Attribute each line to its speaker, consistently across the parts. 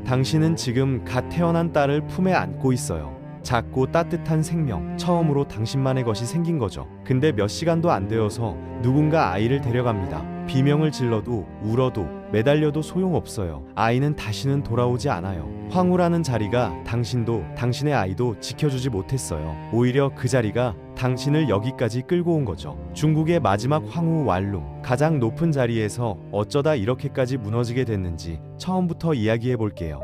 Speaker 1: 당신은 지금 갓 태어난 딸을 품에 안고 있어요. 작고 따뜻한 생명, 처음으로 당신만의 것이 생긴 거죠. 근데 몇 시간도 안 되어서 누군가 아이를 데려갑니다. 비명을 질러도 울어도 매달려도 소용없어요. 아이는 다시는 돌아오지 않아요. 황후라는 자리가 당신도 당신의 아이도 지켜주지 못했어요. 오히려 그 자리가 당신을 여기까지 끌고 온 거죠. 중국의 마지막 황후 왈룽, 가장 높은 자리에서 어쩌다 이렇게까지 무너지게 됐는지 처음부터 이야기해 볼게요.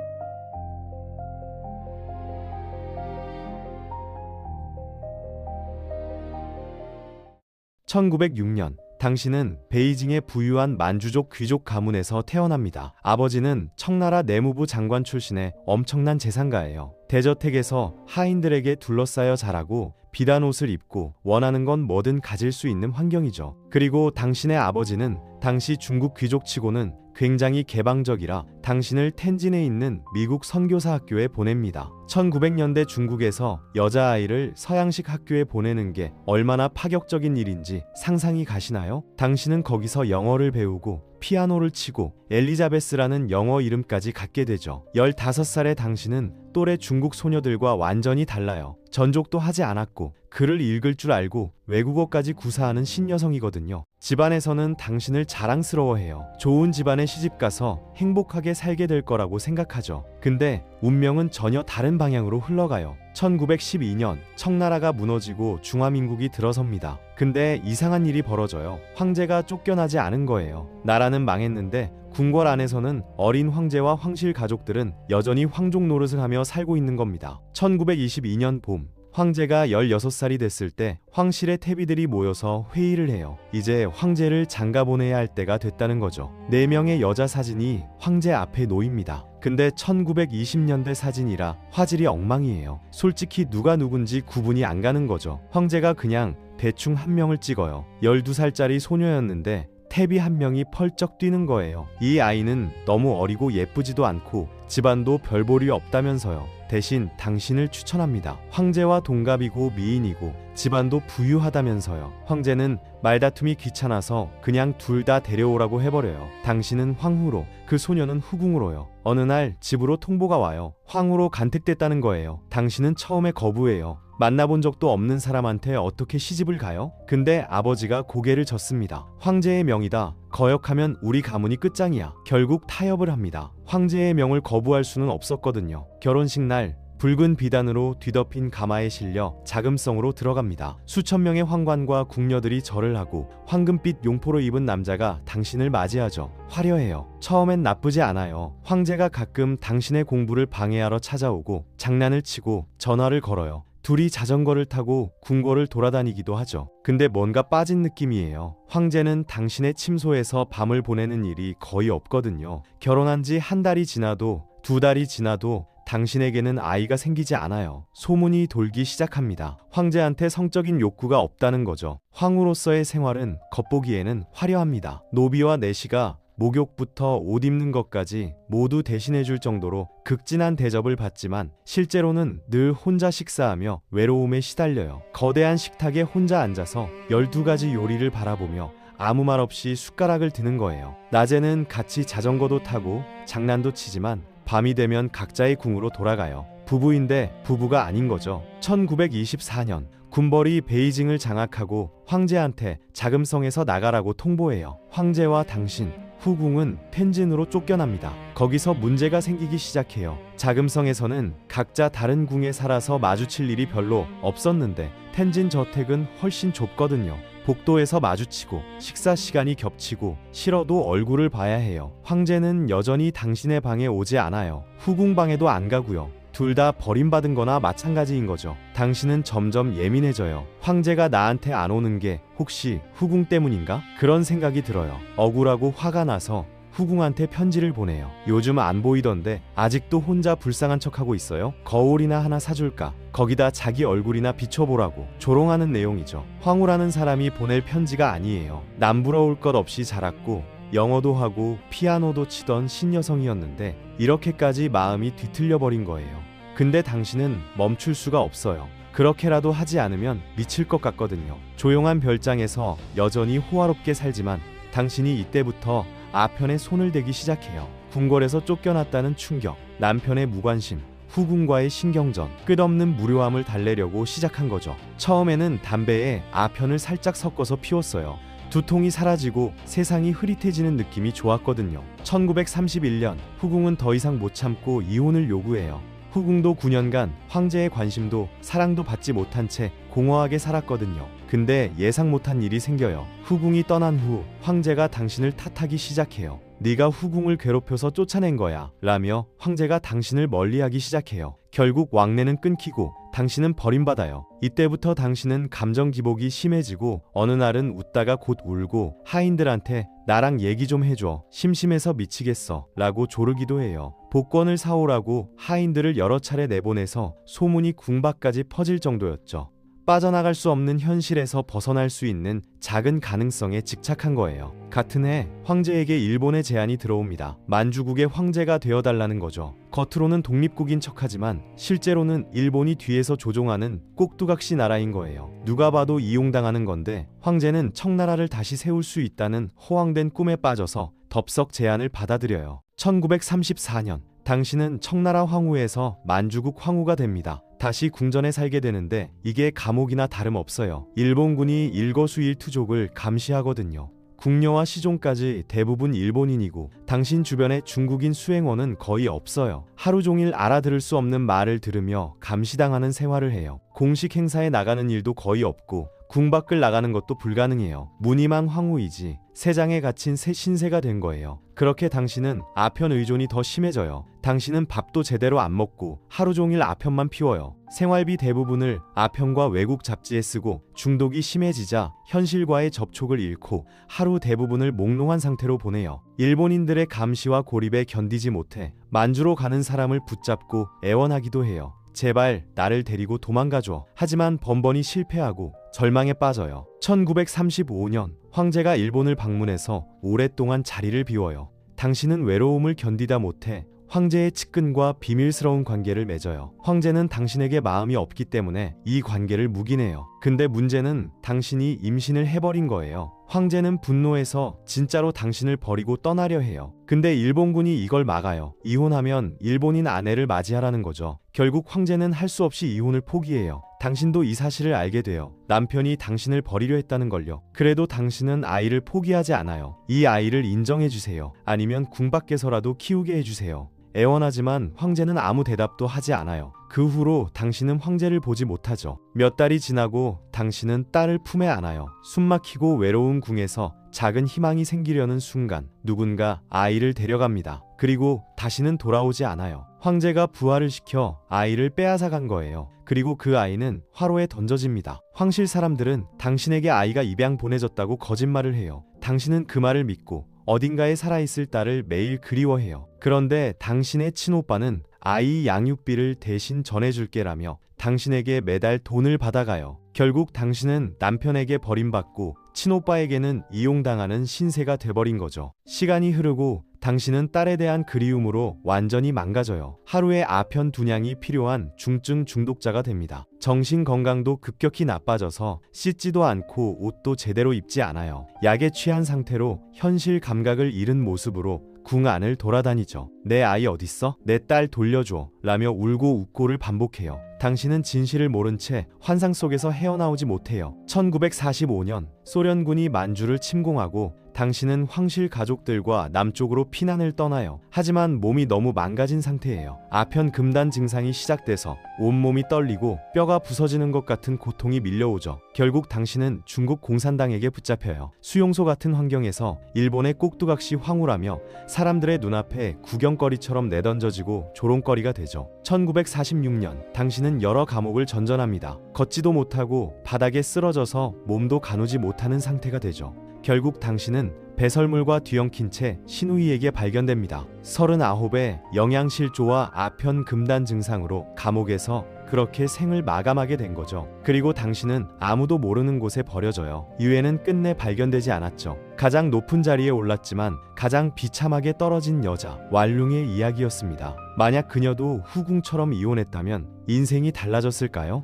Speaker 1: 1906년 당신은 베이징의 부유한 만주족 귀족 가문에서 태어납니다. 아버지는 청나라 내무부 장관 출신의 엄청난 재산가예요. 대저택에서 하인들에게 둘러싸여 자라고 비단 옷을 입고 원하는 건 뭐든 가질 수 있는 환경이죠. 그리고 당신의 아버지는 당시 중국 귀족치고는 굉장히 개방적이라 당신을 텐진에 있는 미국 선교사 학교에 보냅니다. 1900년대 중국에서 여자아이를 서양식 학교에 보내는 게 얼마나 파격적인 일인지 상상이 가시나요? 당신은 거기서 영어를 배우고 피아노를 치고 엘리자베스라는 영어 이름까지 갖게 되죠. 15살의 당신은 또래 중국 소녀들과 완전히 달라요. 전족도 하지 않았고 글을 읽을 줄 알고 외국어까지 구사하는 신여성이거든요. 집안에서는 당신을 자랑스러워해요. 좋은 집안에 시집가서 행복하게 살게 될 거라고 생각하죠. 근데 운명은 전혀 다른 방향으로 흘러가요. 1912년 청나라가 무너지고 중화민국이 들어섭니다. 근데 이상한 일이 벌어져요. 황제가 쫓겨나지 않은 거예요. 나라는 망했는데 궁궐 안에서는 어린 황제와 황실 가족들은 여전히 황족 노릇을 하며 살고 있는 겁니다. 1922년 봄, 황제가 16살이 됐을 때 황실의 태비들이 모여서 회의를 해요. 이제 황제를 장가보내야 할 때가 됐다는 거죠. 4명의 여자 사진이 황제 앞에 놓입니다. 근데 1920년대 사진이라 화질이 엉망이에요. 솔직히 누가 누군지 구분이 안 가는 거죠. 황제가 그냥 대충 한 명을 찍어요. 12살짜리 소녀였는데 태비 한 명이 펄쩍 뛰는 거예요. 이 아이는 너무 어리고 예쁘지도 않고 집안도 별 볼이 없다면서요. 대신 당신을 추천합니다. 황제와 동갑이고 미인이고 집안도 부유하다면서요. 황제는 말다툼이 귀찮아서 그냥 둘 다 데려오라고 해버려요. 당신은 황후로, 그 소녀는 후궁으로요. 어느 날 집으로 통보가 와요. 황후로 간택됐다는 거예요. 당신은 처음에 거부해요. 만나본 적도 없는 사람한테 어떻게 시집을 가요? 근데 아버지가 고개를 젓습니다. 황제의 명이다. 거역하면 우리 가문이 끝장이야. 결국 타협을 합니다. 황제의 명을 거부할 수는 없었거든요. 결혼식 날 붉은 비단으로 뒤덮인 가마에 실려 자금성으로 들어갑니다. 수천 명의 황관과 궁녀들이 절을 하고 황금빛 용포로 입은 남자가 당신을 맞이하죠. 화려해요. 처음엔 나쁘지 않아요. 황제가 가끔 당신의 공부를 방해하러 찾아오고 장난을 치고 전화를 걸어요. 둘이 자전거를 타고 궁궐을 돌아다니기도 하죠. 근데 뭔가 빠진 느낌이에요. 황제는 당신의 침소에서 밤을 보내는 일이 거의 없거든요. 결혼한 지 한 달이 지나도 2달이 지나도 당신에게는 아이가 생기지 않아요. 소문이 돌기 시작합니다. 황제한테 성적인 욕구가 없다는 거죠. 황후로서의 생활은 겉보기에는 화려합니다. 노비와 내시가 목욕부터 옷 입는 것까지 모두 대신해줄 정도로 극진한 대접을 받지만 실제로는 늘 혼자 식사하며 외로움에 시달려요. 거대한 식탁에 혼자 앉아서 12가지 요리를 바라보며 아무 말 없이 숟가락을 드는 거예요. 낮에는 같이 자전거도 타고 장난도 치지만 밤이 되면 각자의 궁으로 돌아가요. 부부인데 부부가 아닌 거죠. 1924년 군벌이 베이징을 장악하고 황제한테 자금성에서 나가라고 통보해요. 황제와 당신, 후궁은 텐진으로 쫓겨납니다. 거기서 문제가 생기기 시작해요. 자금성에서는 각자 다른 궁에 살아서 마주칠 일이 별로 없었는데 텐진 저택은 훨씬 좁거든요. 복도에서 마주치고 식사 시간이 겹치고 싫어도 얼굴을 봐야 해요. 황제는 여전히 당신의 방에 오지 않아요. 후궁 방에도 안 가고요. 둘 다 버림받은 거나 마찬가지인 거죠. 당신은 점점 예민해져요. 황제가 나한테 안 오는 게 혹시 후궁 때문인가? 그런 생각이 들어요. 억울하고 화가 나서 후궁한테 편지를 보내요. 요즘 안 보이던데 아직도 혼자 불쌍한 척하고 있어요? 거울이나 하나 사줄까? 거기다 자기 얼굴이나 비춰보라고. 조롱하는 내용이죠. 황후라는 사람이 보낼 편지가 아니에요. 남부러울 것 없이 자랐고 영어도 하고 피아노도 치던 신여성이었는데 이렇게까지 마음이 뒤틀려버린 거예요. 근데 당신은 멈출 수가 없어요. 그렇게라도 하지 않으면 미칠 것 같거든요. 조용한 별장에서 여전히 호화롭게 살지만 당신이 이때부터 아편에 손을 대기 시작해요. 궁궐에서 쫓겨났다는 충격, 남편의 무관심, 후궁과의 신경전, 끝없는 무료함을 달래려고 시작한 거죠. 처음에는 담배에 아편을 살짝 섞어서 피웠어요. 두통이 사라지고 세상이 흐릿해지는 느낌이 좋았거든요. 1931년 후궁은 더 이상 못 참고 이혼을 요구해요. 후궁도 9년간 황제의 관심도 사랑도 받지 못한 채 공허하게 살았거든요. 근데 예상 못한 일이 생겨요. 후궁이 떠난 후 황제가 당신을 탓하기 시작해요. 네가 후궁을 괴롭혀서 쫓아낸 거야 라며 황제가 당신을 멀리하기 시작해요. 결국 왕래는 끊기고 당신은 버림받아요. 이때부터 당신은 감정 기복이 심해지고 어느 날은 웃다가 곧 울고 하인들한테 나랑 얘기 좀 해줘, 심심해서 미치겠어 라고 조르기도 해요. 복권을 사오라고 하인들을 여러 차례 내보내서 소문이 궁밖까지 퍼질 정도였죠. 빠져나갈 수 없는 현실에서 벗어날 수 있는 작은 가능성에 집착한 거예요. 같은 해 황제에게 일본의 제안이 들어옵니다. 만주국의 황제가 되어달라는 거죠. 겉으로는 독립국인 척하지만 실제로는 일본이 뒤에서 조종하는 꼭두각시 나라인 거예요. 누가 봐도 이용당하는 건데 황제는 청나라를 다시 세울 수 있다는 허황된 꿈에 빠져서 덥석 제안을 받아들여요. 1934년 당신은 청나라 황후에서 만주국 황후가 됩니다. 다시 궁전에 살게 되는데 이게 감옥이나 다름없어요. 일본군이 일거수일투족을 감시하거든요. 궁녀와 시종까지 대부분 일본인이고 당신 주변에 중국인 수행원은 거의 없어요. 하루 종일 알아들을 수 없는 말을 들으며 감시당하는 생활을 해요. 공식 행사에 나가는 일도 거의 없고 궁 밖을 나가는 것도 불가능해요. 무늬만 황후이지 세장에 갇힌 새 신세가 된 거예요. 그렇게 당신은 아편 의존이 더 심해져요. 당신은 밥도 제대로 안 먹고 하루 종일 아편만 피워요. 생활비 대부분을 아편과 외국 잡지에 쓰고 중독이 심해지자 현실과의 접촉을 잃고 하루 대부분을 몽롱한 상태로 보내요. 일본인들의 감시와 고립에 견디지 못해 만주로 가는 사람을 붙잡고 애원하기도 해요. 제발 나를 데리고 도망가줘. 하지만 번번이 실패하고 절망에 빠져요. 1935년 황제가 일본을 방문해서 오랫동안 자리를 비워요. 당신은 외로움을 견디다 못해 황제의 측근과 비밀스러운 관계를 맺어요. 황제는 당신에게 마음이 없기 때문에 이 관계를 묵인해요. 근데 문제는 당신이 임신을 해버린 거예요. 황제는 분노해서 진짜로 당신을 버리고 떠나려 해요. 근데 일본군이 이걸 막아요. 이혼하면 일본인 아내를 맞이하라는 거죠. 결국 황제는 할 수 없이 이혼을 포기해요. 당신도 이 사실을 알게 돼요. 남편이 당신을 버리려 했다는 걸요. 그래도 당신은 아이를 포기하지 않아요. 이 아이를 인정해주세요. 아니면 궁 밖에서라도 키우게 해주세요. 애원하지만 황제는 아무 대답도 하지 않아요. 그 후로 당신은 황제를 보지 못하죠. 몇 달이 지나고 당신은 딸을 품에 안아요. 숨막히고 외로운 궁에서 작은 희망이 생기려는 순간 누군가 아이를 데려갑니다. 그리고 다시는 돌아오지 않아요. 황제가 부활을 시켜 아이를 빼앗아 간 거예요. 그리고 그 아이는 화로에 던져집니다. 황실 사람들은 당신에게 아이가 입양 보내졌다고 거짓말을 해요. 당신은 그 말을 믿고 어딘가에 살아있을 딸을 매일 그리워해요. 그런데 당신의 친오빠는 아이 양육비를 대신 전해줄게라며 당신에게 매달 돈을 받아가요. 결국 당신은 남편에게 버림받고 친오빠에게는 이용당하는 신세가 돼버린 거죠. 시간이 흐르고 당신은 딸에 대한 그리움으로 완전히 망가져요. 하루에 아편 2냥이 필요한 중증 중독자가 됩니다. 정신 건강도 급격히 나빠져서 씻지도 않고 옷도 제대로 입지 않아요. 약에 취한 상태로 현실 감각을 잃은 모습으로 궁 안을 돌아다니죠. 내 아이 어딨어? 내 딸 돌려줘 라며 울고 웃고를 반복해요. 당신은 진실을 모른 채 환상 속에서 헤어나오지 못해요. 1945년 소련군이 만주를 침공하고 당신은 황실 가족들과 남쪽으로 피난을 떠나요. 하지만 몸이 너무 망가진 상태예요. 아편 금단 증상이 시작돼서 온몸이 떨리고 뼈가 부서지는 것 같은 고통이 밀려오죠. 결국 당신은 중국 공산당에게 붙잡혀요. 수용소 같은 환경에서 일본의 꼭두각시 황후라며 사람들의 눈앞에 구경거리처럼 내던져지고 조롱거리가 되죠. 1946년 당신은 여러 감옥을 전전합니다. 걷지도 못하고 바닥에 쓰러져서 몸도 가누지 못하는 상태가 되죠. 결국 당신은 배설물과 뒤엉킨 채 신우이에게 발견됩니다. 39의 영양실조와 아편 금단 증상으로 감옥에서 그렇게 생을 마감하게 된 거죠. 그리고 당신은 아무도 모르는 곳에 버려져요. 이후에는 끝내 발견되지 않았죠. 가장 높은 자리에 올랐지만 가장 비참하게 떨어진 여자, 왈룽의 이야기였습니다. 만약 그녀도 후궁처럼 이혼했다면 인생이 달라졌을까요?